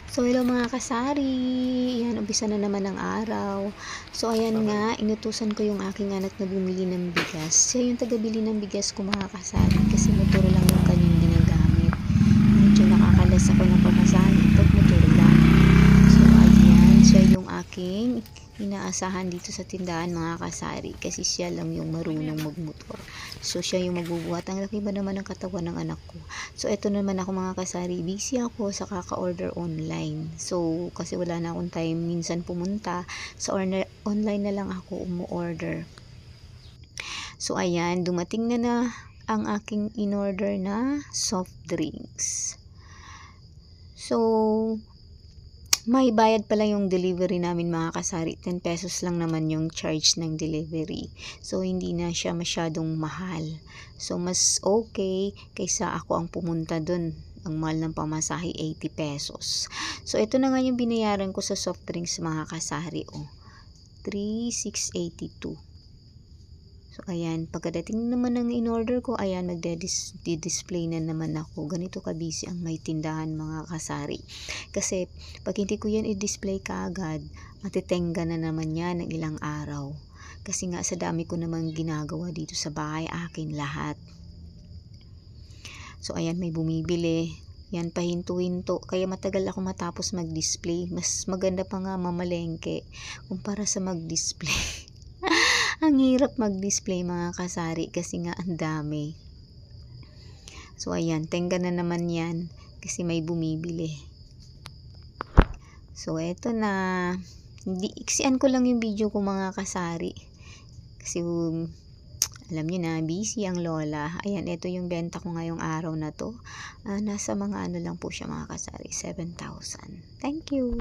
So, hello mga kasari. Yan, umpisa na naman ang araw. So, ayan nga, inutusan ko yung aking anak na bumili ng bigas. Siya yung tagabili ng bigas ko mga kasari kasi motor lang yung kanyang ginagamit. Medyo nakakalas ako ng pamasahe pag motor lang. So, ayan, siya yung aking inaasahan dito sa tindahan mga kasari kasi siya lang yung marunong magmotor. So, siya yung magbubuhat. Ang laki ba naman ng katawan ng anak ko. So, eto naman ako mga kasari. Busy ako sa kaka-order online. So, kasi wala na akong time minsan pumunta. So, online na lang ako umu-order. So, ayan. Dumating na ang aking in-order na soft drinks. So, may bayad pala yung delivery namin mga kasari. 10 pesos lang naman yung charge ng delivery. So, hindi na siya masyadong mahal. So, mas okay kaysa ako ang pumunta dun. Ang mahal ng pamasahe, 80 pesos. So, ito na nga yung binayaran ko sa soft drinks mga kasari. 3,682. So, ayan. Pagkadating naman ng in-order ko, ayan, magde-display na naman ako. Ganito ka-busy ang may tindahan mga kasari. Kasi, pag hindi ko yan i-display kaagad, matitengga na naman yan ng ilang araw. Kasi nga, sa dami ko naman ginagawa dito sa bahay, akin lahat. So, ayan, may bumibili. Yan, pahinto-hinto. Kaya matagal ako matapos mag-display. Mas maganda pa nga mamalengke kumpara sa mag-display. Ang hirap mag-display mga kasari kasi nga ang dami. So, ayan, tengga na naman yan kasi may bumibili. So, eto na. Iksian ko lang yung video ko mga kasari. Kasi, alam nyo na, busy ang lola. Ayan, eto yung benta ko ngayong araw na to. Nasa mga ano lang po siya mga kasari, 7,000. Thank you!